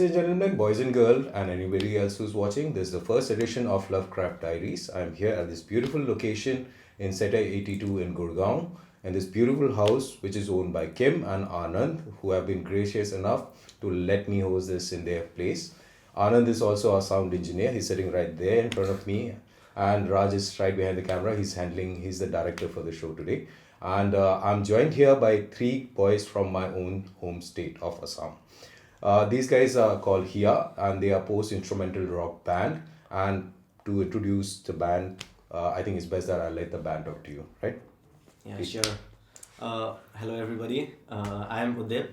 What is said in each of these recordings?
Ladies and gentlemen, boys and girls, and anybody else who's watching, this is the first edition of Lovecraft Diaries. I'm here at this beautiful location in Sector 82 in Gurgaon, and this beautiful house, which is owned by Kim and Anand, who have been gracious enough to let me host this in their place. Anand is also our sound engineer. He's sitting right there in front of me, and Raj is right behind the camera. He's the director for the show today. And I'm joined here by three boys from my own home state of Assam. These guys are called HIA, and they are post-instrumental rock band. And to introduce the band, I think it's best that I let the band talk to you, right? Yeah, please. Sure. Hello everybody. I'm Udip,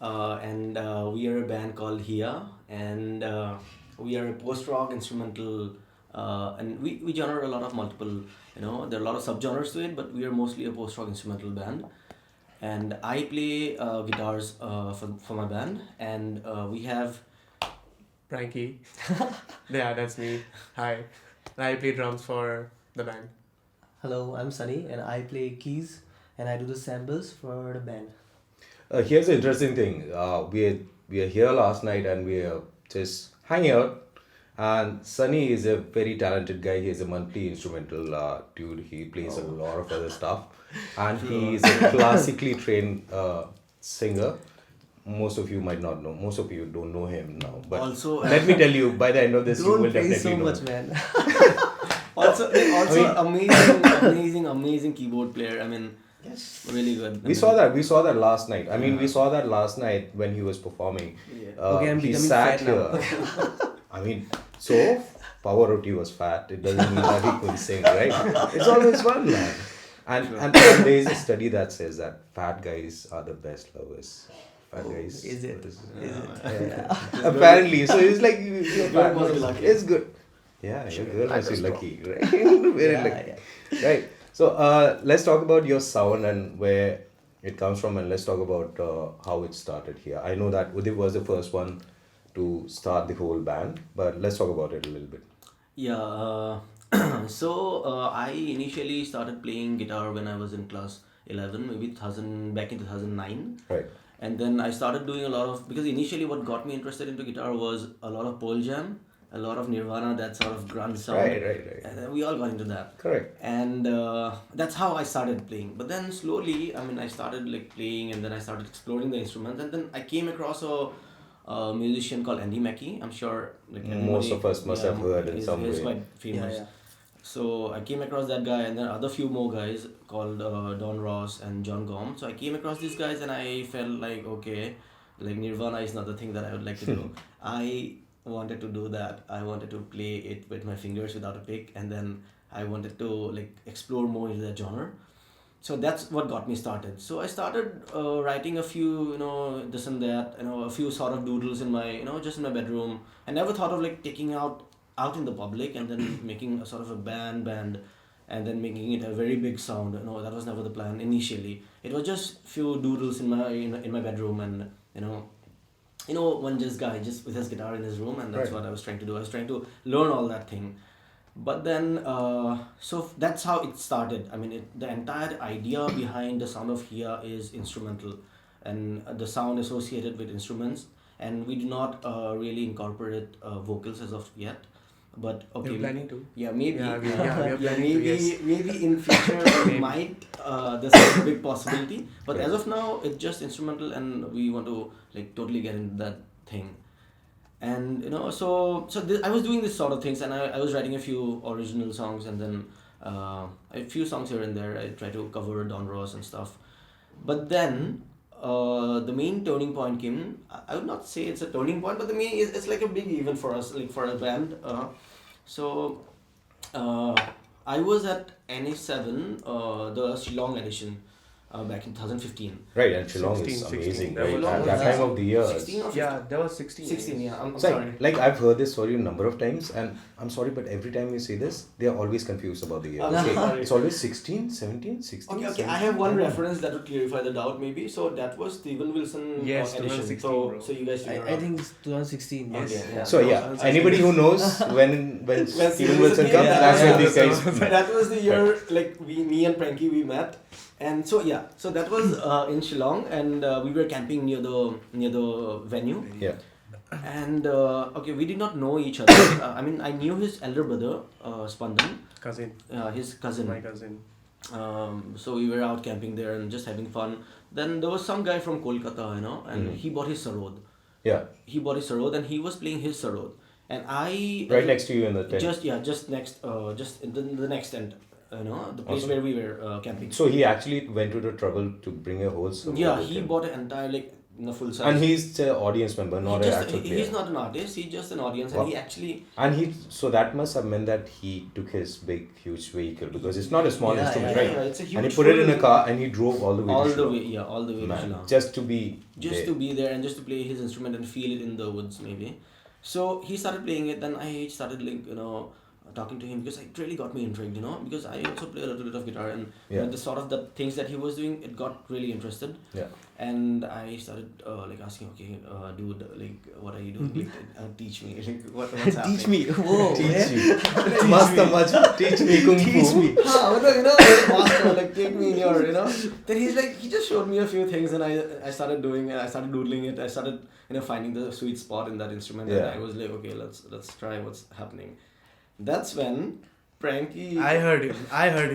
and we are a band called HIA, and we are a post-rock instrumental, and we genre a lot of multiple, there are a lot of subgenres to it, but we are mostly a post-rock instrumental band. And I play guitars for my band, and we have Pranky. Yeah, that's me. Hi. And I play drums for the band. Hello, I'm Sunny, and I play keys, and I do the samples for the band. Here's the interesting thing. We are here last night, and we are just hanging out. And Sunny is a very talented guy. He is a multi-instrumental dude. He plays a lot of other stuff. And he is a classically trained singer. Most of you might not know. Most of you don't know him now. But also, let me tell you, by the end of this, you will definitely so know. much, man. also, amazing keyboard player. I mean, yes, really good. We saw that last night. I mean, we saw that last night when he was performing. Yeah. Okay, I'm he becoming sat fat here. now. I mean, so Pavarotti was fat. It doesn't mean that he couldn't sing, right? It's always fun, man. And there is a study that says that fat guys are the best lovers. Fat guys. Is it? Yeah. Apparently, so it's like you're fat. must be lucky. It's good. Yeah, your girl must be lucky, right? Very lucky. Yeah. Right. So let's talk about your sound and where it comes from, and let's talk about how it started here. I know that Udip was the first one to start the whole band, but let's talk about it a little bit. Yeah. So I initially started playing guitar when I was in class 11, maybe back in 2009. Right. And then I started doing a lot of, because initially what got me interested into guitar was a lot of Pearl Jam, a lot of Nirvana, that sort of grunge sound. Right. And then we all got into that. Correct. And that's how I started playing. But then slowly, I started playing, and then I started exploring the instruments. And then I came across a musician called Andy Mackey. I'm sure Most of us must have heard in some He's way. quite famous. Yeah. So I came across that guy, and then other few more guys called Don Ross and John Gom. So I came across these guys, and I felt like, okay, Nirvana is not the thing that I would like to do. I wanted to do that. I wanted to play it with my fingers without a pick, and then I wanted to explore more into that genre. So that's what got me started. So I started writing a few, this and that, a few sort of doodles in my, just in my bedroom. I never thought of taking out in the public and then making a sort of a band, and then making it a very big sound. That was never the plan initially. It was just few doodles in my bedroom, and one just guy just with his guitar in his room, and that's what I was trying to do. I was trying to learn all that thing. But then, so that's how it started. The entire idea behind the sound of HIA is instrumental, and the sound associated with instruments, and we do not really incorporate vocals as of yet. But okay, You're planning to? Yeah, maybe. Yeah, we are planning to, yes. Maybe in future we might. There's a big possibility. But as of now, it's just instrumental, and we want to totally get into that thing. And I was doing this sort of things, and I was writing a few original songs, and then a few songs here and there. I try to cover Don Ross and stuff. But then the main turning point came. I would not say it's a turning point, but it's like a big event for us, for a band. I was at NA7, the Shillong edition, back in 2015. Right, and Shillong is 16. amazing, That right? was- At that time of the year. 16 or 15? Yeah, that was 16. 16, yeah. I'm So, sorry. I've heard this story a number of times, and I'm sorry, but every time you say this, they are always confused about the year. Okay, Sorry. it's always 16, 17, 16. Okay. 17. I have one reference that would clarify the doubt, maybe. So that was Steven Wilson Yes, edition. 2016, So bro. you guys figure I out. think it's 2016. Yes. Okay, yeah. So yeah, anybody who knows when Steven Wilson comes, yeah, that's when yeah. these guys So met. that was the year me and Pranky we met, and so that was in Shillong, and we were camping near the venue. Yeah. And okay, we did not know each other. I mean, I knew his elder brother, Spandan, Cousin. his cousin. My cousin. So we were out camping there and just having fun. Then there was some guy from Kolkata, and he bought his sarod. Yeah. He bought his sarod and he was playing his sarod. And I Right next to you in the tent. just next, just in the next tent, the place where we were camping. So he actually went to the trouble to bring a whole sarod Yeah, with he him. bought an entire full size. And he's an audience member, not an actual player. He's not an artist. He's just an audience, and he actually. And so that must have meant that he took his big, huge vehicle because it's not a small Yeah, instrument, yeah, right? yeah, it's a And he huge put it in a full- car and he drove all the way. All to the Shillong. way, yeah, all the way to Man, Shillong. just to be Just there. to be there and just to play his instrument and feel it in the woods, maybe. So he started playing it. Then I started talking to him because it really got me intrigued, because I also play a little bit of guitar and the sort of the things that he was doing, it got really interested. Yeah. And I started asking, okay, dude, what are you doing? Teach me, what's happening? Teach me. Whoa, Teach man. you. Masta teach me kung fu. Teach me. Master, take me in your, Then he just showed me a few things and I started doing it. I started doodling it. I started, finding the sweet spot in that instrument. Yeah. And I was like, okay, let's try what's happening. That's when Pranky. I heard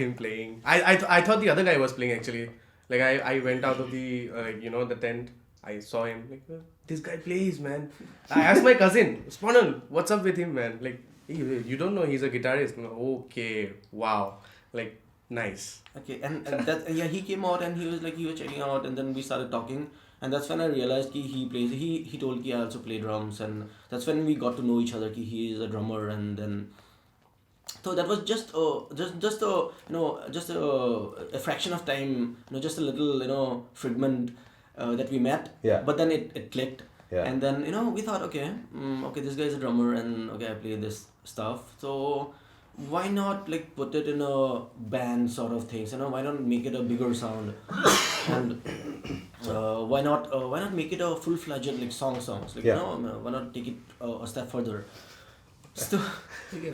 him playing. I thought the other guy was playing actually. Like I went out of the the tent. I saw him like this guy plays, man. I asked my cousin Spandan, what's up with him, man? Like you don't know he's a guitarist. I'm like, okay, wow, like nice. Okay, and that he came out and he was checking out, and then we started talking, and that's when I realized he plays. He told I also play drums, and that's when we got to know each other. He is a drummer, and then. So that was just a fraction of time, just a little fragment that we met. Yeah. But then it clicked. Yeah. And then we thought, okay, this guy is a drummer, and okay, I play this stuff. So why not put it in a band sort of things? Why not make it a bigger sound? And why not make it a full-fledged songs? Why not take it a step further? So,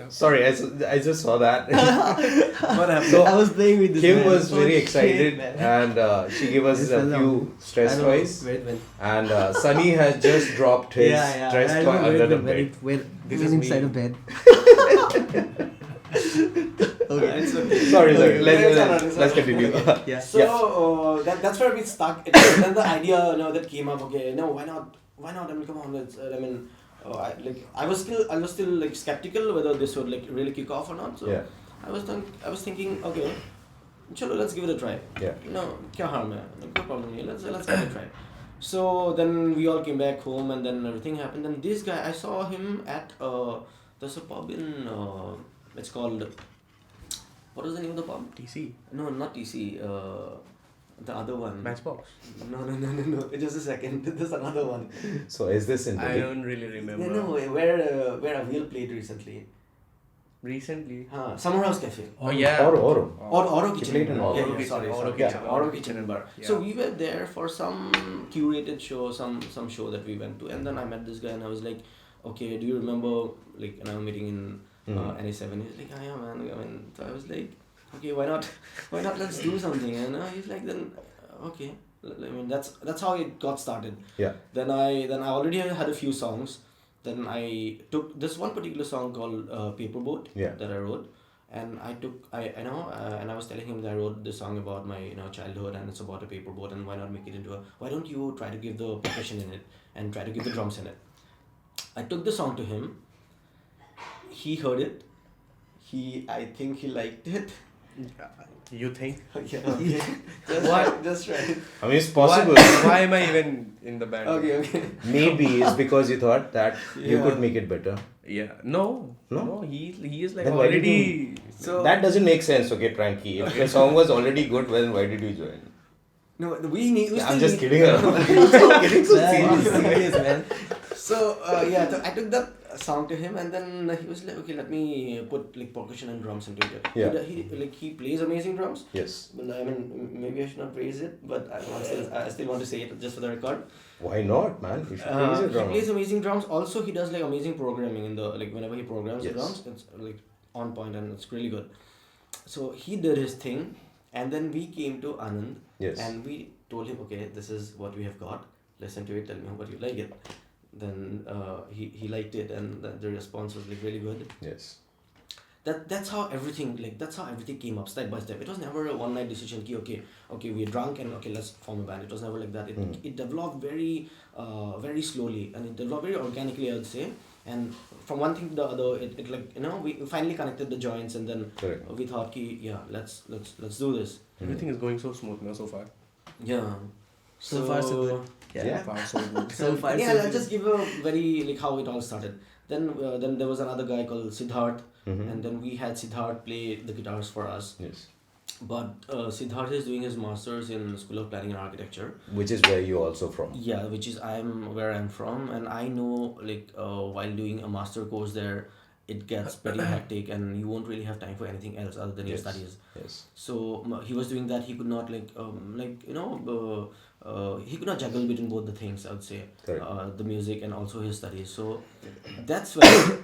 Sorry, I just saw that. what happened? So, I was playing with this Kim man. was Oh, very shit, excited man. and she gave us This a fella. few stress I don't know toys. where it went. And Sunny has just dropped his stress I toy don't know under the where bed. it went. This It was is inside me. a bed. It's okay. Sorry, Okay. let's continue. Yeah. So that's where we stuck. And then the idea that came up. Okay, no, why not? I mean, come on. I was still skeptical whether this would really kick off or not. So Yeah. I was thinking, okay, chalo, let's give it a try. Yeah. Kya harm hai? No problem. Let's give it a try. So then we all came back home, and then everything happened. And this guy, I saw him at there's a pub in it's called. What was the name of the pub? TC. No, not TC. The other one. Matchbox. No. Just a second. There's another one. So is this in I Delhi? don't really remember. No, where Avil played recently. Recently. Summer House Cafe. Oh yeah. Oro. Oro He Kitchen. played in Oro. Yeah, Kitchen, sorry. Oro Yeah, Kitchen. Oro Kitchen and Bar. Yeah. So we were there for some curated show, some show that we went to, and then I met this guy, and I was like, okay, do you remember and I'm meeting in NA7? He's like, yeah, man. I mean, so I was like, okay, why not? Let's do something. And he's like, then okay. I mean, that's how it got started. Yeah. Then I already had a few songs. Then I took this one particular song called Paperboat that I wrote, and and I was telling him that I wrote this song about my childhood, and it's about a paperboat, and why not make it into why don't you try to give the percussion in it and try to give the drums in it. I took the song to him. He heard it. I think he liked it. You think? Okay. Just right. I mean, it's possible. Why am I even in the band? Okay. Maybe it's because you thought that you could make it better. Yeah. No. No? He is like Then why did already. So That doesn't make sense, okay, Pranky. If the song was already good, then why did you join? no, we need. We I'm still just need- kidding around. Getting so Man, serious. serious, man. So so I took that song to him, and then he was like, okay, let me put percussion and drums into it. Yeah. He plays amazing drums. Yes. But I mean, maybe I should not praise it, but I still want to say it just for the record. Why not, man? You should praise your He drummer. plays amazing drums. Also, he does amazing programming in the whenever he programs the Yes. drums, it's on point and it's really good. So he did his thing, and then we came to Anand, Yes. and we told him, okay, this is what we have got. Listen to it. Tell me what you like it. then he liked it, and the response was like really good. Yes. That's how everything came up step by step. It was never a one night decision. Okay, we're drunk and okay, let's form a band. It was never like that. It developed very slowly, and it developed very organically, I would say. And from one thing to the other, it like we finally connected the joints, and then Correct. we thought, let's do this. Everything is going so smooth now so far. Yeah. So far, so good. Yeah. So far, so good. So far, Yeah, so I'll good. just give a very like how it all started. Then there was another guy called Siddhart, and then we had Siddhart play the guitars for us. Yes. But Siddhart is doing his masters in School of Planning and Architecture. Which is where you also from. Yeah, which is where I'm from, and I know like while doing a master course there, it gets pretty hectic, and you won't really have time for anything else other than your studies. Yes. So he was doing that. He could not he could not juggle between both the things, I would say. Correct. The music and also his studies. So that's where,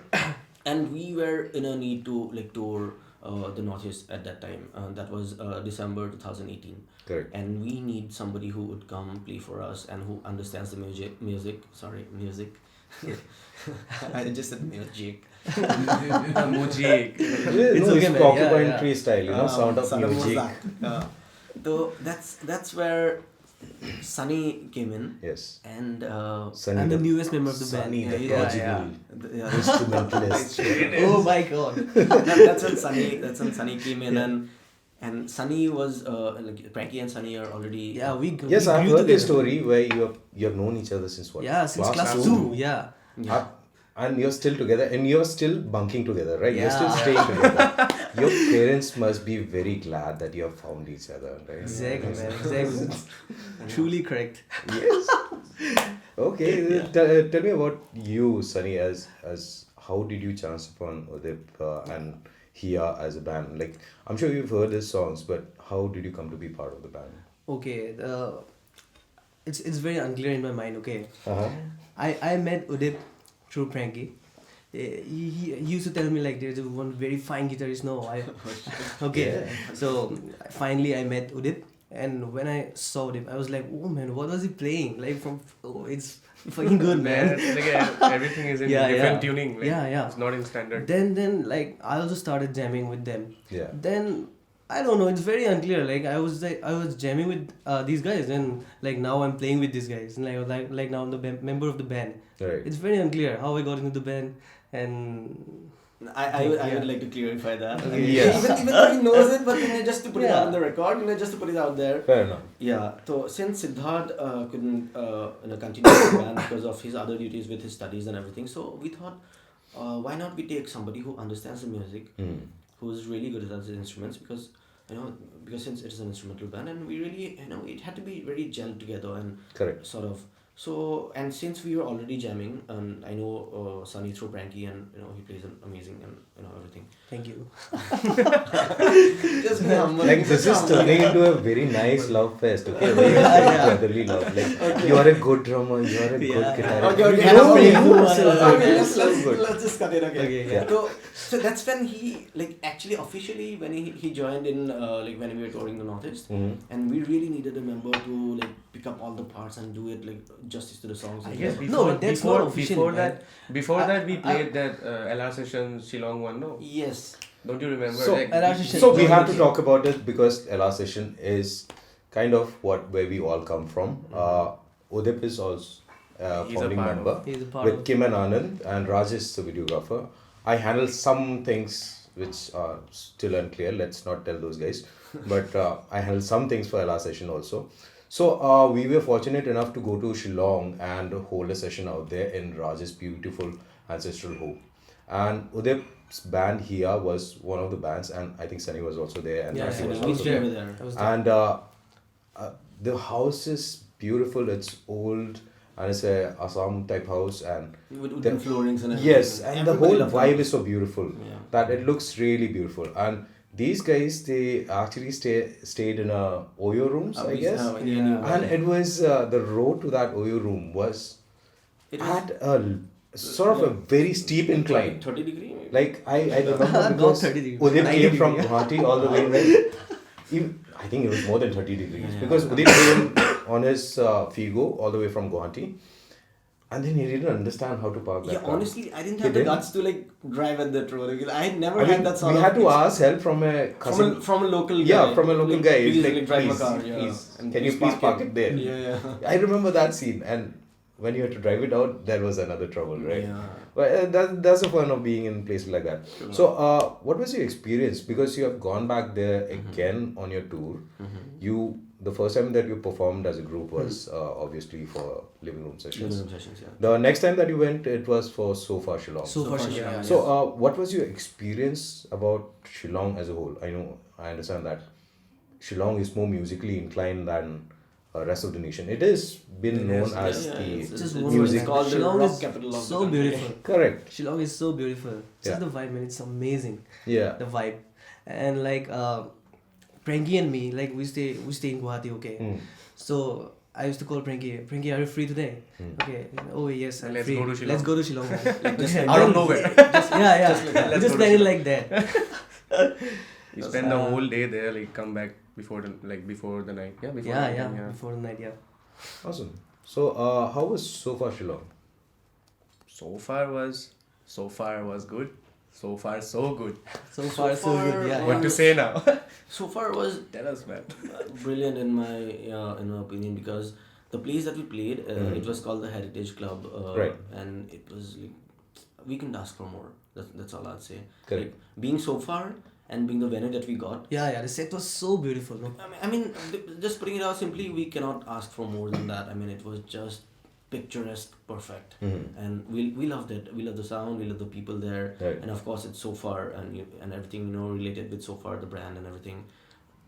and we were in a need to like tour the Northeast at that time. That was December 2018. Correct. And we need somebody who would come play for us and who understands the music. I just said music. Mujik. It's okay, man. porcupine Yeah. tree style, sound of music. So that's where Sunny came in. Yes. And Sunny, I'm the newest member of the Sunny, band. the Yeah, prodigal yeah. instrumentalist. Oh my god. That's when Sunny came in, and Sunny was like Pranky and Sunny are already Yeah, Yes, we I've grew heard this together. story where you have known each other since what? Yeah, since class two. 2. Yeah. And you're still together, and you're still bunking together, right? You're still Yeah. staying together. Your parents must be very glad that you have found each other, right? Exactly, man. Exactly. Truly correct. Yes. Okay. Tell me about you, Sunny. As how did you chance upon Udip and HIA as a band? Like, I'm sure you've heard his songs, but how did you come to be part of the band? Okay. It's very unclear in my mind. Okay. Uh-huh. I met Udip through Pranky. He used to tell me like there's one very fine guitarist. No, okay. So finally I met Udip, and when I saw Udip, I was like, oh man, what was he playing? Like it's fucking good, man. Like everything is in different tuning. Like, Yeah. It's not in standard. Then like I also started jamming with them. Yeah. Then I don't know, it's very unclear. Like I was jamming with these guys, and like now I'm playing with these guys, and like now I'm the member of the band. Right. It's very unclear how I got into the band, and I would like to clarify that. Okay. Yes. Even though he knows it, but just to put it Yeah. out on the record, just to put it out there. Fair enough. Yeah. So since Siddhart couldn't continue with the band because of his other duties with his studies and everything, so we thought, why not we take somebody who understands the music, who's really good at the instruments, because since it is an instrumental band, and we really it had to be very gelled together and Correct. sort of. So, and since we were already jamming, and I know Sunny through Pranky, and he plays an amazing and everything. thank you. Just be humble. Like this is turning into a very nice love fest, okay? Where you have brotherly love. Like you are a good drummer, you are a good guitarist. Okay. No, Okay, you are so good. Okay, You're so good. let's just cut it. Okay. Yeah. So that's when he actually officially when he joined in when we were touring the Northeast, and we really needed a member to pick up all the parts and do it justice to the songs. I guess No, that's not official, before that we played that LR session Shillong one, no? Yes. Don't you remember? So- LR session- So we have to talk about it because LR session is kind of where we all come from. Udip is also a He's a founding part of- member He's a part with of- Kim and Anand, and Rajesh the videographer. I handle some things which are still unclear. Let's not tell those guys. But I handle some things for LR session also. So we were fortunate enough to go to Shillong and hold a session out there in Raj's beautiful ancestral home. And Udip's band HIA was one of the bands, and I think Sunny was also there, and Rafi was also there. there. I was there. And the house is beautiful. It's old, and it's a Assam type house, and With wooden floorings and everything. yes, and the Everybody whole loved vibe it. is so beautiful Yeah. that it looks really beautiful. And these guys, they actually stayed in a Oyo rooms, I guess. And it was the road to that Oyo room was It was at a sort of a very steep incline. 30 degree. Maybe? Like I remember Not because 30 degrees, Udip 90 came from degree. Guwahati all the way right. I think it was more than 30 degrees because Udip came on his Figo all the way from Guwahati. And then he didn't understand how to park that Yeah, car. honestly, I didn't He have the didn't? guts to like drive at that road. Because I had never I had mean, that sort we of. had to ask help from a cousin. from a local guy. Yeah, from a local Like, guy. He's Please, like, drive please, my car. Yeah. please, And can you please park it there? Yeah, yeah. I remember that scene, and when you had to drive it out, there was another trouble, right? Yeah. But that's the fun of being in places like that. Sure. So, what was your experience? Because you have gone back there again on your tour. The first time that you performed as a group was obviously for living room sessions. Living room sessions, yeah. The next time that you went, it was for So Far Shillong. So far, far, yeah. yeah. So, what was your experience about Shillong as a whole? I understand that Shillong is more musically inclined than rest of the nation. It has been known as Yeah, the it's Just music. It's called the Shillong rock is capital of so the country. beautiful. Correct. Shillong is so beautiful. Just Yeah. the vibe, man. It's amazing. Yeah. The vibe, and like Pranky and me, like we stay in Guwahati. Okay, so I used to call Pranky. Pranky, are you free today? Okay. Oh yes, I'm Let's free. go to Shillong. Let's go to Shillong. Man. Out of nowhere. Yeah. Let's Just go to plan it Shillong. like that. You spend the whole day there, like come back before the night. Yeah, before the night. Yeah. Before the night, yeah. Awesome. So, how was So Far Shillong? So far was good. So far so good. So far, so good. Yeah. What to say now? So far was Tell us, man. brilliant in my opinion, because the place that we played, it was called the Heritage Club, Right. and it was like we couldn't ask for more. That's all I'd say. Correct. Like, being so far and being the venue that we got. Yeah. The set was so beautiful. No. I mean, just putting it out simply, we cannot ask for more than that. I mean, it was just picturesque, perfect, and we loved it. We loved the sound, we loved the people there, Right. and of course, it's So Far and everything related with So Far, the brand and everything.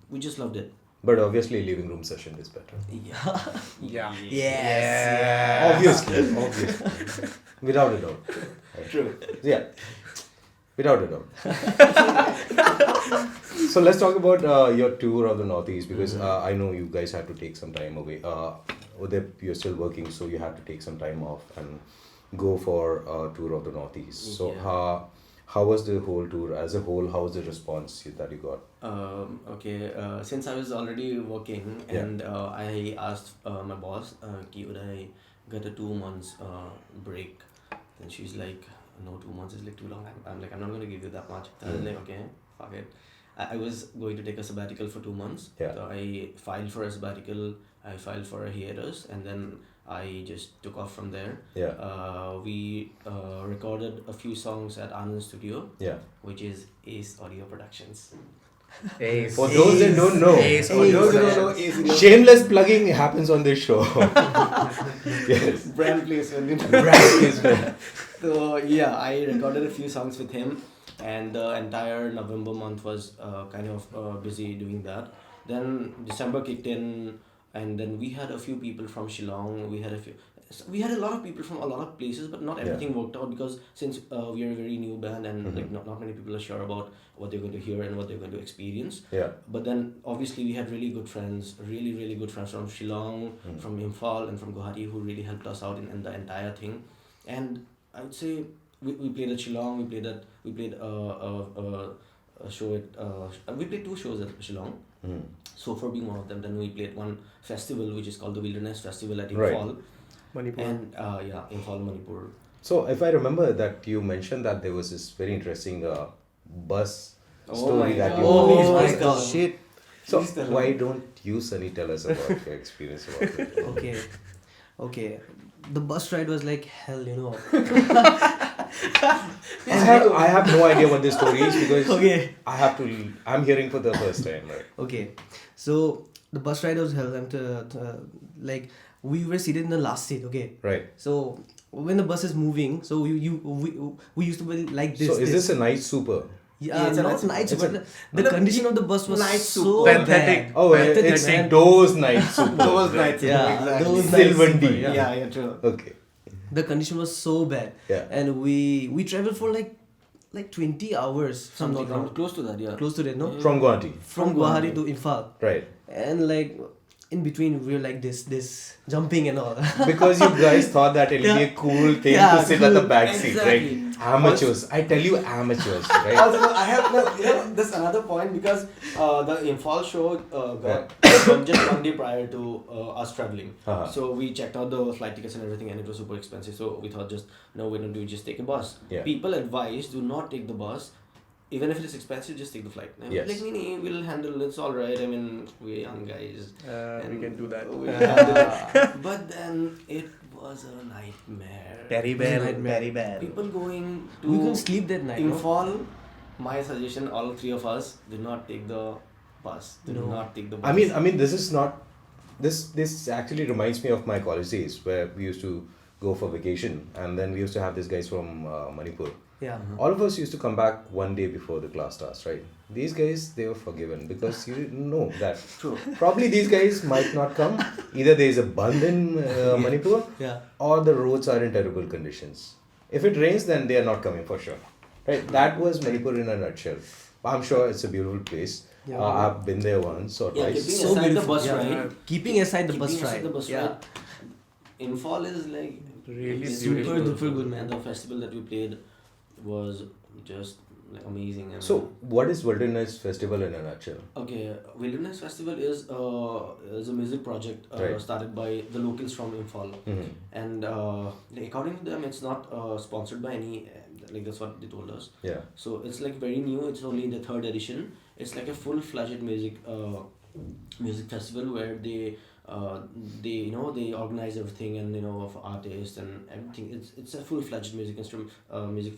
We just loved it. But obviously, living room session is better. Yeah. Yeah. Yes. Obviously. Without a doubt. True. Yeah. Without a doubt. So let's talk about your tour of the Northeast, because I know you guys had to take some time away. Udip, you're still working, so you had to take some time off and go for a tour of the Northeast. So how was the whole tour as a whole? How was the response that you got? Okay. Since I was already working, and I asked my boss, would I get a 2 months break? Then she's like, no, 2 months is like too long. I'm like, I'm not going to give you that much. Then I'm like, okay, fuck it. I was going to take a sabbatical for 2 months. Yeah. So I filed for a sabbatical. I filed for a hiatus, and then I just took off from there. Yeah. We recorded a few songs at Anir's studio, Yeah. which is Ace Audio Productions. Ace. For those that don't know, Ace for those that don't know, Ace. shameless plugging happens on this show. Yes. Brand placement. Brand placement. So yeah, I recorded a few songs with him, and the entire November month was kind of busy doing that. Then December kicked in, and then we had a few people from Shillong. We had a lot of people from a lot of places, but not everything worked out, because since we are a very new band and like not many people are sure about what they're going to hear and what they're going to experience. Yeah. But then obviously we had really good friends from Shillong, from Imphal, and from Guwahati, who really helped us out in the entire thing. And I would say we played at Shillong. We played a show at we played 2 shows at Shillong. So for being one of them, then we played one festival which is called the Wilderness Festival at Imphal. Manipur. And Imphal, Manipur. So if I remember that you mentioned that there was this very interesting bus story that you my God. Shit. So Please tell why me. don't you, Sunny, tell us about your experience about it? Okay. The bus ride was like hell, you know. I have no idea what this story is, because Okay. I'm hearing for the first time, right? Okay. So the bus ride was hell. Like we were seated in the last seat. Okay. Right. So when the bus is moving, so we used to be like this. So is this a night super? Yeah, it's a not night night super. super. The condition of the bus was Night so super. Pathetic. bad. Oh, it's man. those night super. Those nights. Yeah, exactly. those nights Silvandy. super, Yeah, true. Okay. The condition was so bad. Yeah. And we traveled for like 20 hours, something Something close to that, yeah. close to that, no? From Guwahati. From Guwahati to Imphal. Right. And like in between we were like this jumping and all. Because you guys thought that it'll be a cool thing Yeah, to sit at the cool. back seat, Exactly. right? Amateurs. I tell you, amateurs, right? Also, no, I have no. You know, this another point because the Imphal show got just one day prior to us traveling. Uh-huh. So we checked out the flight tickets and everything, and it was super expensive. So we thought just no, we don't do just take a bus. Yeah. People advise do not take the bus. Even if it is expensive, just take the flight. And Yes. like, nee, we'll handle it. It's all right. I mean, we're young guys. We can do that. We can handle it. But then it was a nightmare. Terrible. People going to We couldn't sleep that night. No? Imphal, my suggestion, all three of us, do not take the bus. Do No. not take the bus. I mean, this is not. This actually reminds me of my college days where we used to go for vacation, and then we used to have these guys from Manipur. Yeah. All of us used to come back one day before the class starts, right? These guys, they were forgiven because you know that True. probably these guys might not come. Either there is a band in Manipur, Yeah. or the roads are in terrible conditions. If it rains, then they are not coming for sure, right? That was Manipur in a nutshell. I'm sure it's a beautiful place. Yeah. I've been there once or Yeah, twice. keeping So aside the beautiful. bus Yeah. ride. Keeping aside the bus Keeping aside ride. the bus Yeah. ride. Imphal is like Really it's super really duper good, man. And the festival that we played was just like amazing. And So, what is Wilderness Festival in a nutshell? okay, Wilderness Festival is a music project Right. started by the locals from Imphal, and like, according to them, it's not sponsored by any. Like that's what they told us. Yeah. So it's like very new. It's only in the third edition. It's like a full-fledged music festival where they they organize everything and of artists and everything. It's a full-fledged music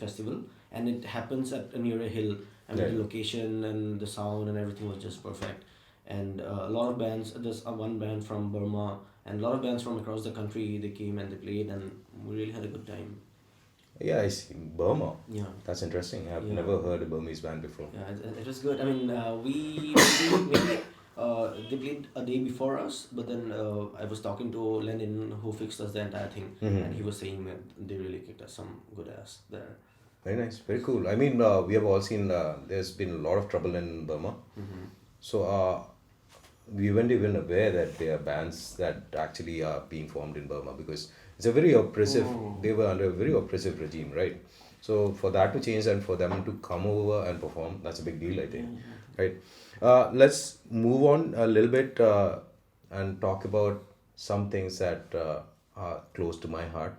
festival, and it happens at near a hill. And Right. the location and the sound and everything was just perfect. And a lot of bands. There's one band from Burma and a lot of bands from across the country. They came and they played, and we really had a good time. Yeah, I see. Burma. Yeah. That's interesting. I've Yeah. never heard a Burmese band before. Yeah, it was good. I mean, maybe they played a day before us, but then I was talking to Lenin, who fixed us the entire thing, and he was saying that they really kicked us some good ass there. Very nice. Very cool. I mean, we have all seen there's been a lot of trouble in Burma. So, we weren't even aware that there are bands that actually are being formed in Burma because it's a very oppressive, they were under a very oppressive regime, right? So, for that to change and for them to come over and perform, that's a big deal, I think. Right? Let's move on a little bit and talk about some things that are close to my heart.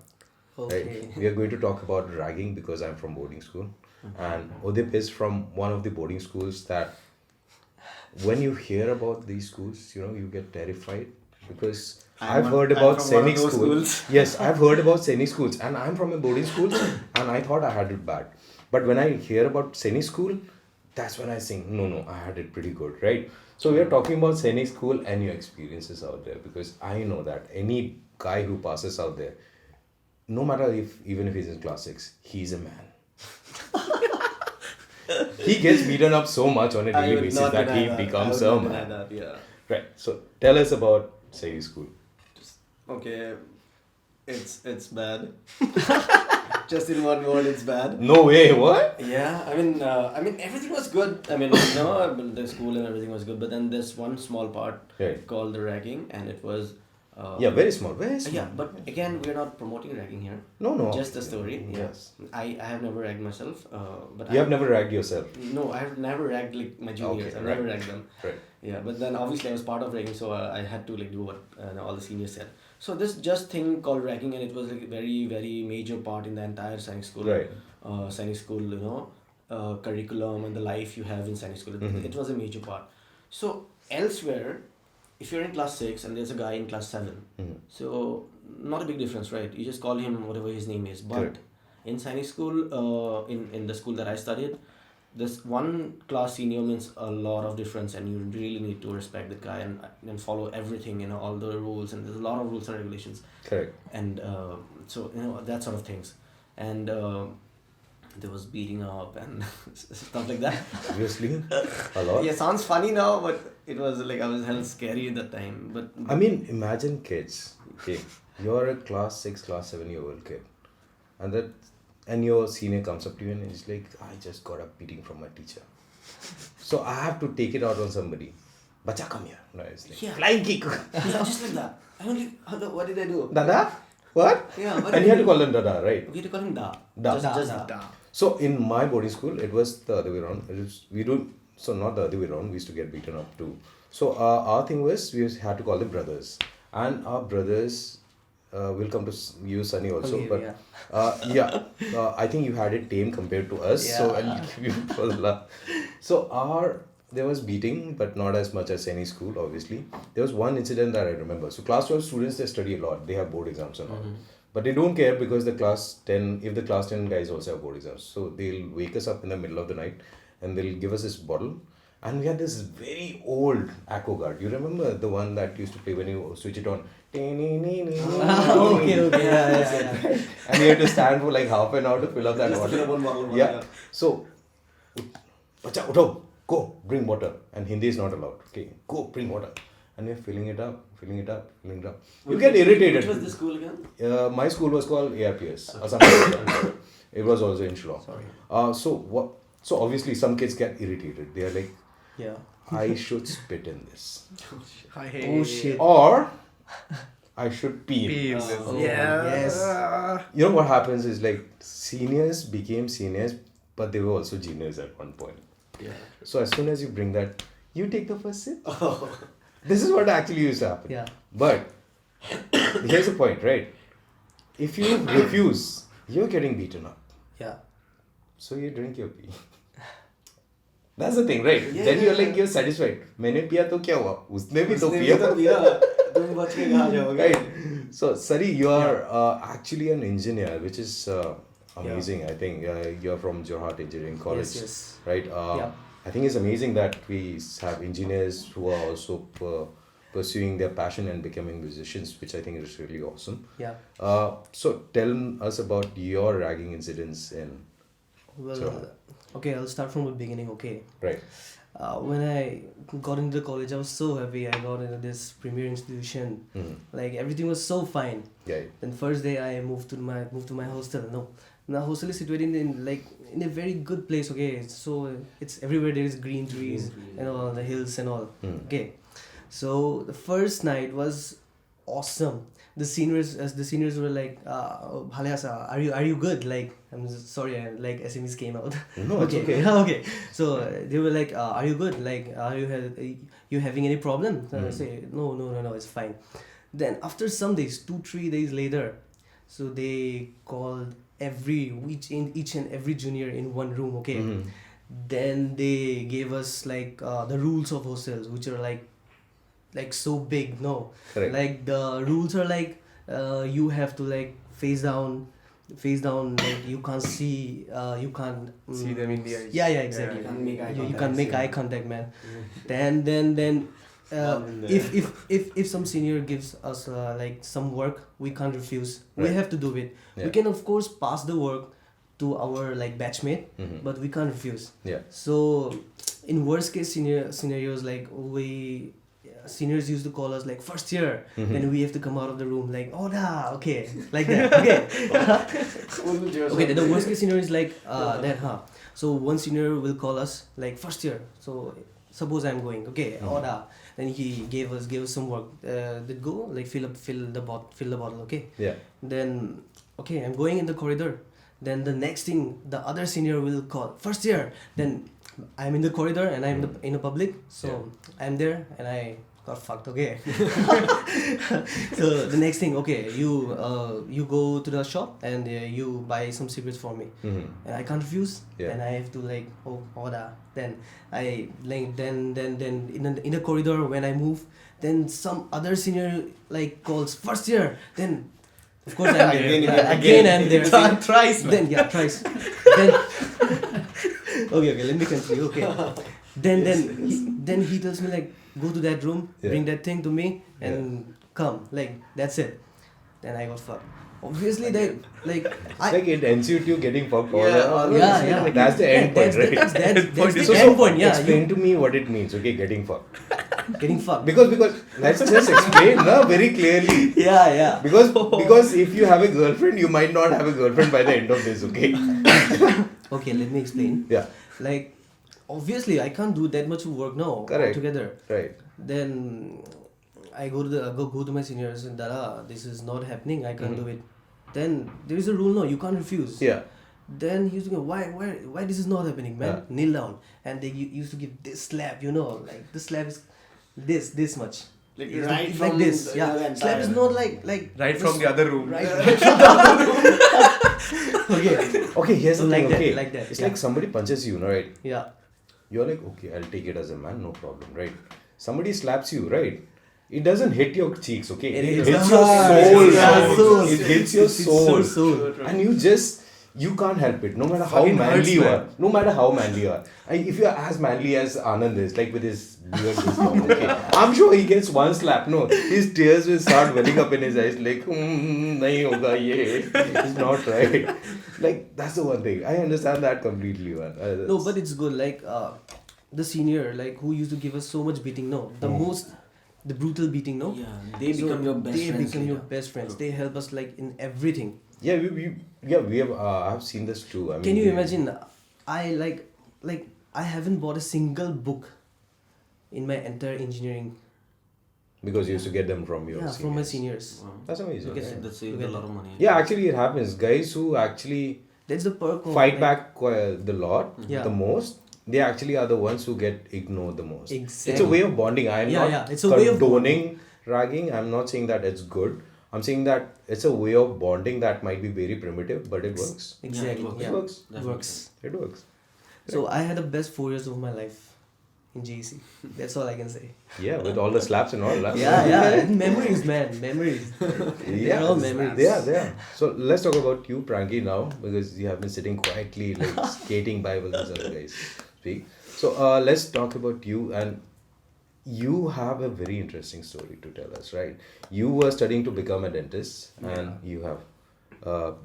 Okay. Right? We are going to talk about ragging because I'm from boarding school, and Udip is from one of the boarding schools that when you hear about these schools, you get terrified because I've heard about from one of Sainik those schools. Yes, I've heard about Sainik schools, and I'm from a boarding school, and I thought I had it bad. But when I hear about Sainik school, that's when I think, no, I had it pretty good, right? So we are talking about Sainik school and your experiences out there because I know that any guy who passes out there, no matter even if he's in class 6, he's a man. He gets beaten up so much on a daily basis that he becomes a man. That, yeah. Right. So tell us about Sainik school. Okay, it's bad. Just in one word, it's bad. No way. What? Yeah, I mean everything was good. I mean, the school and everything was good, but then there's one small part Right. called the ragging, and it was. Yeah, very small. Very small. Yeah, but again, we're not promoting ragging here. No. Just a story. Yeah. Yes. I have never ragged myself. But You have never ragged yourself. No, I have never ragged like my juniors. Okay, I've right. never ragged them. Right. Yeah, but then obviously I was part of ragging, so I had to like do what all the seniors said. So this just thing called ragging, and it was like a very very major part in the entire Sainik school. Right. Sainik school, curriculum and the life you have in Sainik school. It was a major part. So elsewhere, if you're in class 6 and there's a guy in class 7, so not a big difference, right? You just call him whatever his name is. But Correct. in Sainik school, in the school that I studied, this one class senior means a lot of difference, and you really need to respect the guy and follow everything, all the rules, and there's a lot of rules and regulations. Correct. And so that sort of things. And there was beating up and stuff like that. Obviously, a lot. Yeah, sounds funny now, but it was like I was hell scary at that time. But I mean, imagine kids. Okay, you're a class 6, class 7-year-old kid, and your senior comes up to you and is like, I just got a beating from my teacher. So I have to take it out on somebody. "Bacha, come here." No, it's like, Yeah. "Flying kick." Yeah, just like that. I only, what did I do? Dada? What? Yeah, what And did you had I to call them Dada, right? We had to call him Da. Da. Just Da. Da. So in my boarding school, it was the other way around. Not the other way around. We used to get beaten up too. So our thing was we had to call them brothers, and our brothers will come to you, Sunny, also. Okay, But I think you had it tame compared to us. So Yeah. I'll give you for the love. So there was beating, but not as much as any school, obviously. There was one incident that I remember. So class 12 students, they study a lot. They have board exams and all. But they don't care because if the class 10 guys also have board exams. So they'll wake us up in the middle of the night and they'll give us this bottle. And we had this very old Aqua Guard. You remember the one that used to play when you switch it on? Okay, yeah. And you had to stand for like half an hour to fill up that Just to water. fill up one bottle, Yeah. yeah. So, Bacha, utho, go, bring water. And Hindi is not allowed. Okay, go, bring water. And we're filling it up. You get irritated. Which was the school again? My school was called ARPS. It was also in Shillong. Sorry. So obviously some kids get irritated. They are like, Yeah. I should spit in this. Oh shit. Or I should pee in Pee in this. this. Oh, Yeah. yes. You know what happens is like seniors became seniors, but they were also juniors at one point. Yeah. So as soon as you bring that, you take the first sip. Oh. This is what actually used to happen. Yeah. But here's the point, right? If you refuse, you're getting beaten up. Yeah. So you drink your pee. That's the thing, right? Yeah, Then you're yeah, like, yeah. you're satisfied. मैंने पिया तो क्या हुआ? उसने भी तो उसने पिया. भी तो पिया. तुम बच के कहाँ जाओगे? Right. So, Sari, you are actually an engineer, which is amazing. I think you're from Jorhat Engineering College, Yes. right? Yeah. I think it's amazing that we have engineers who are also pursuing their passion and becoming musicians, which I think is really awesome. Yeah. So, tell us about your ragging incidents Well, So- okay, I'll start from the beginning. Okay. right? When I got into the college, I was so happy. I got into this premier institution. Like everything was so fine. Yeah. Then first day I moved to my hostel. No, my hostel is situated in a very good place. Okay, so it's everywhere. There is green trees and all the hills and all. Okay, so the first night was awesome. The seniors were like, "Bhale are you good?" Like, I'm sorry, like SMEs came out. No, it's okay. Okay. So they were like, "Are you good? Like, are you having any problem?" So I say, "No, it's fine." Then after some days, 2-3 days later, so they called each and every junior in one room. Okay. Then they gave us like the rules of hostels, which are like so big. No, Correct. like the rules are like you have to like face down, like you can't see, you can't See them in the eyes. yeah, exactly. You can't make eye You contact, can't make yeah. eye contact, man. Then if some senior gives us like some work, we can't refuse. We Right. have to do it. Yeah. We can of course pass the work to our like batchmate, but we can't refuse. Yeah. So in worst case scenarios, like seniors used to call us like first year, then we have to come out of the room like, "Oh da, okay," like that. Okay. Okay, then the worst case scenario is like that, huh? So one senior will call us like first year. So suppose I'm going, okay, order. Then he gave us some work. They go like fill the bottle, okay. Yeah. Then okay, I'm going in the corridor. Then the next thing, the other senior will call first year. Then I'm in the corridor and I'm in the public. So I'm there and I got fucked. Okay. So the next thing, okay, you go to the shop and you buy some cigarettes for me. And I can't refuse. Yeah. Then I have to like order. Then I like then in the corridor when I move, then some other senior like calls first year. Then of course I'm there. Again I'm there. Thrice, man. Then thrice. Then okay, let me continue. Okay. Then he tells me like, go to that room, bring that thing to me, and come. Like that's it. Then I got fucked. Obviously, Like it ends with you getting fucked. Yeah. That's the end point, right? That's the So end point. Yeah, explain to me what it means. Okay, getting fucked. getting fucked. Because let's just explain very clearly. Yeah. Because if you have a girlfriend, you might not have a girlfriend by the end of this. Okay. Okay, let me explain. Yeah. Like, obviously, I can't do that much work now Correct. together. Right. Then I go to my seniors and Dada, this is not happening. I can't do it. Then there is a rule, no, you can't refuse. Yeah. Then he used to go, why this is not happening, man? Kneel down. And they used to give this slap, like the slap is this much. Like It's right it's from like this. the Yeah. entire- Slap is not like Right from the other room. right from the other room. Okay. Okay, here's the So like thing. that, Okay, like that, it's yeah. like somebody punches you, right? Yeah. You're like, okay, I'll take it as a man, no problem, right? Somebody slaps you, right? It doesn't hit your cheeks, okay? It hits hits your your heart. soul. Yeah, soul. It hits your It's your soul. soul. And you can't help it, no matter how Fucking manly hurts, you man. are. No matter how manly you are. And if you're as manly as Anand is, like with his beard this long, okay? I'm sure he gets one slap. No, his tears will start welling up in his eyes, like, nahi hoga ye. It's not right. Like, that's the one thing. I understand that completely, man. No, but it's good. Like the senior, like who used to give us so much beating. No, the brutal beating. No. Yeah, they become your best They friends become your later. best friends. They help us like in everything. Yeah, we have. I've seen this too. I mean, Can you imagine? I like I haven't bought a single book in my entire engineering. Because you used to get them from your From my seniors. Wow. That's amazing. Look at Yeah. that, that saved a lot of money. Yeah, actually, it happens. Guys who actually That's the perk of fight like, back the lot, Yeah. the most, they actually are the ones who get ignored the most. It's a Exactly. way of bonding. I'm Yeah, not yeah, it's a way of condoning ragging. I'm not saying that it's good. I'm saying that it's a way of bonding that might be very primitive, but it works. Exactly. works. It works. Definitely. Works. It works. So I had the best 4 years of my life in GEC. That's all I can say. Yeah, with all the slaps and all that. Yeah. Memories, man. Memories. Yeah, all memories. They are. So let's talk about you, Pranky, now, because you have been sitting quietly, like skating by while these other guys speak. So let's talk about you, and you have a very interesting story to tell us, right? You were studying to become a dentist, and you have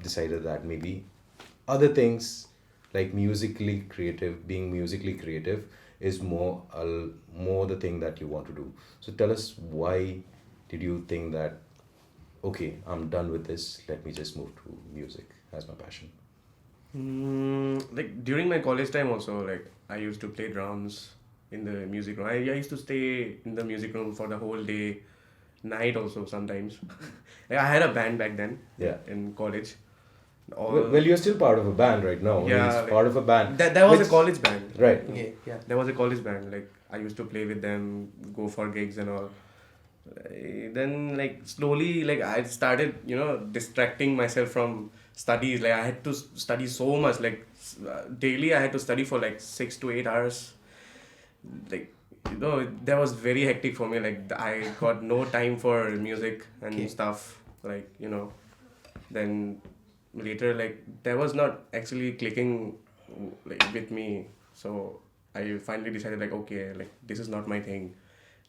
decided that maybe other things like being musically creative is more the thing that you want to do. So tell us, why did you think that, okay, I'm done with this, let me just move to music as my passion? Like during my college time also, like I used to play drums in the music room. I used to stay in the music room for the whole day, night also sometimes. Like I had a band back then. Yeah. In college. Well, you're still part of a band right now. Yeah, It's like- part of a band. That was which- a college band. Right. Okay, yeah. There was a college band. Like I used to play with them, go for gigs and all. Then like slowly, like I started, distracting myself from studies. Like I had to study so much. Like daily, I had to study for like 6 to 8 hours. Like that was very hectic for me. Like I got no time for music and Okay. stuff. Like then later, like that was not actually clicking like with me. So I finally decided, like, okay, like this is not my thing.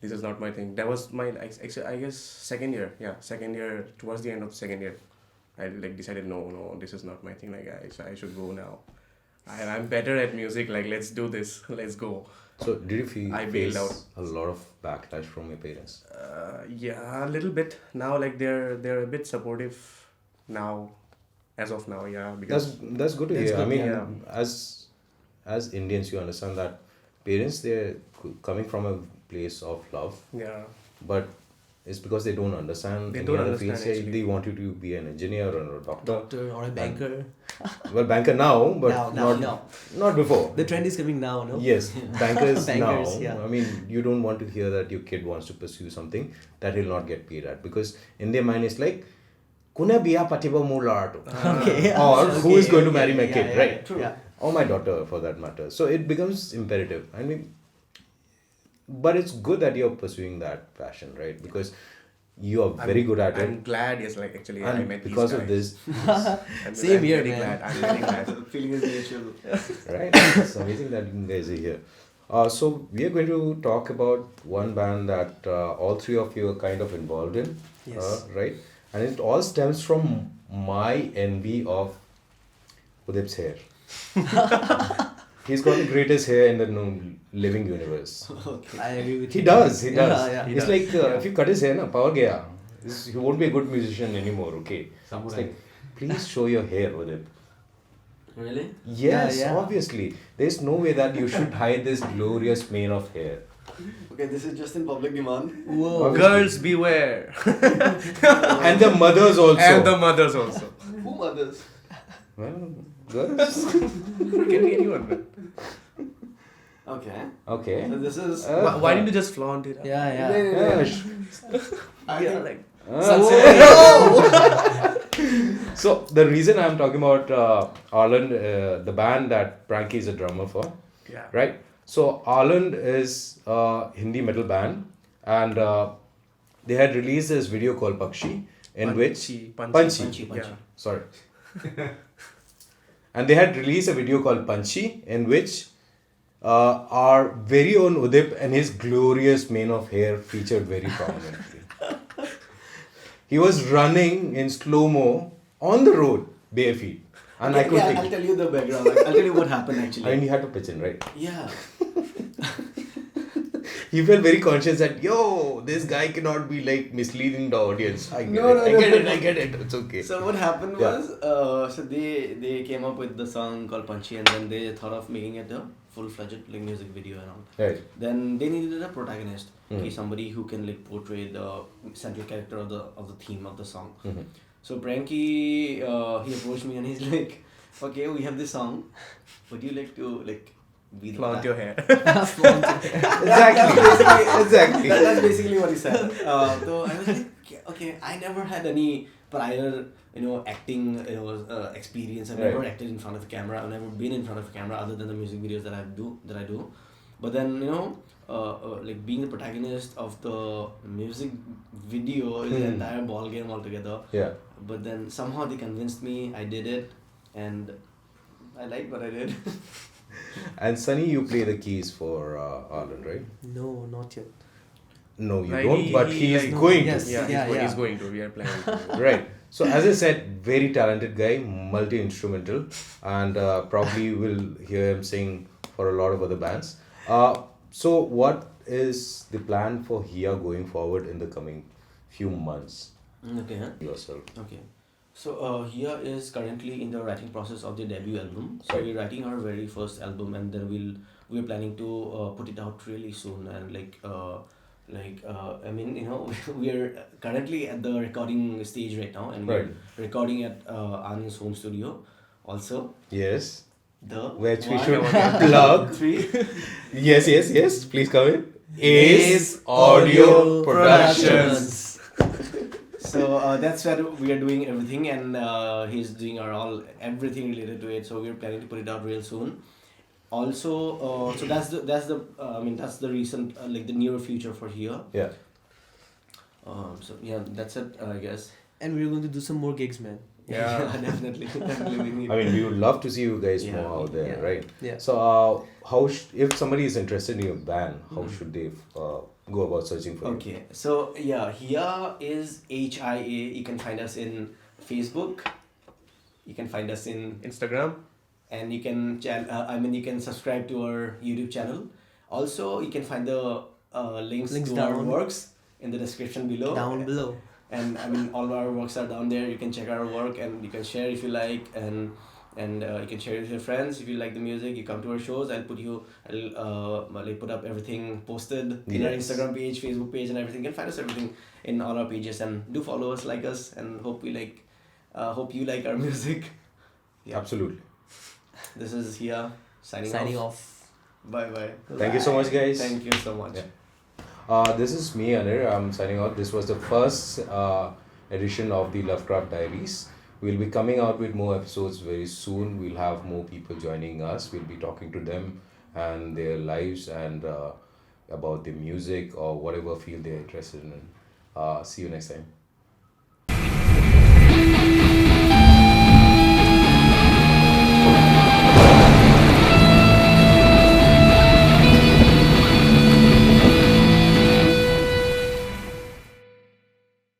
This is not my thing. That was my I guess second year. Yeah, second year, towards the end of second year, I like decided no, this is not my thing. Like I should go now. I'm better at music. Like let's do this. Let's go. So did you feel I bailed face out. a lot of backlash from your parents? Yeah, a little bit. Now like they're a bit supportive now, as of now. Yeah, because That's good to That's hear. I good, mean, yeah. as Indians, you understand that parents, they're coming from a place of love, yeah. but it's because they don't understand They any don't other understand, fields. actually. They want you to be an engineer or a doctor. Doctor or a banker. Well, banker now, but Now. not before. The trend is coming now, no? Yes, bankers, Bankers, now. yeah. I mean, you don't want to hear that your kid wants to pursue something that he'll not get paid at, because in their mind it's like, Kuna biya patiba mo larato. Okay. Or who is going to marry my Yeah, kid, yeah, right? yeah. Yeah. Or my daughter, for that matter. So it becomes imperative. I mean, but it's good that you're pursuing that passion, right? Because you are very good at I'm it. glad, yes, like actually I And met because these of guys. this, Same here, very man. glad. I'm very glad. Feeling is mutual. right? It's amazing that you guys are here. So we are going to talk about one band that all three of you are kind of involved in, Yes. right? And it all stems from my envy of Udip's hair. He's got the greatest hair in the living universe. I agree with He you. does. Yeah, yeah. It's like if you cut his hair, na power gaya. He won't be a good musician anymore. Okay. It's like, please show your hair, Udip. Really? Yes, Yeah. obviously. There's no way that you should hide this glorious mane of hair. Okay, this is just in public demand. Whoa. Girls beware. And the mothers also. And the mothers also. Who mothers? Well, girls. Can be anyone. Man. Okay. Okay. So this is. Why didn't you just flaunt it? Yeah. Yeah, Yeah, like. So the reason I'm talking about Arland, the band that Pranky is a drummer for, Yeah. right? So Arland is a Hindi metal band, and they had released this video called Pakshi, in which Punchy. Yeah. sorry, and they had released a video called Punchy, in which our very own Udip and his glorious mane of hair featured very prominently. He was running in slow-mo on the road, bare feet. And I could Yeah, think, I'll tell you the background. I'll tell you what happened actually. I mean, he had to pitch in, right? Yeah. He felt very conscious that, yo, this guy cannot be like misleading the audience. I get No, it. no, I no, get no. it. I get it. It's okay. So what happened Yeah. was, so they came up with the song called Punchy, and then they thought of making it a full-fledged like music video and all. Right. Then they needed a protagonist, Mhm. somebody who can like portray the central character of the theme of the song. Mhm. So Pranky, he approached me and he's like, okay, we have this song. Would you like to like be the Flaunt your hair. Exactly. That's basically what he said. So I was like, okay, I never had any prior, acting, experience. I've never Right. acted in front of a camera. I've never been in front of a camera other than the music videos that I do. But then, like being the protagonist of the music video is an entire ball game altogether. Yeah. But then somehow they convinced me. I did it, and I liked what I did. And Sunny, you play the keys for Arland, right? No, not yet. No, you Like, don't, but he is like, going yes. to. Yeah, he's going to. We are planning to. Right. So as I said, very talented guy, multi-instrumental, and probably will hear him sing for a lot of other bands. So what is the plan for HIA going forward in the coming few months? Okay. Huh? Yourself. Okay. So HIA is currently in the writing process of the debut album. So Right. we're writing our very first album, and then we're planning to put it out really soon. And I mean, we're currently at the recording stage right now, and we're Right. recording at Anir's home studio. Also, Yes. the Which we one, should two, plug. three. Yes. Please come in. Ace Audio Productions. So that's where we are doing everything, and he's doing everything related to it. So we're planning to put it out real soon. Also, so that's the recent like the near future for here. Yeah. So yeah, that's it, I guess. And we're going to do some more gigs, man. Yeah. Definitely we need. I mean, we would love to see you guys Yeah. more out there, Yeah. right? Yeah. So, if somebody is interested in your band, how should they go about searching for you? Okay, so yeah, here is HIA. You can find us in Facebook. You can find us in, Instagram. and you can you can subscribe to our YouTube channel. Also, you can find the links to our down. works in the description below. Down below. And I mean, all our works are down there. You can check our work, and you can share if you like, and you can share it with your friends if you like the music. You come to our shows. I'll put up everything posted in our Yes. Instagram page, Facebook page, and everything. You can find us everything in all our pages, and do follow us, like us, and hope you like our music. Yeah. Absolutely. This is HIA signing off. Bye bye. Thank you so much, guys. Thank you so much. Yeah. This is me, Anir. I'm signing out. This was the first edition of the Lovecraft Diaries. We'll be coming out with more episodes very soon. We'll have more people joining us. We'll be talking to them and their lives and about the music or whatever field they're interested in. See you next time.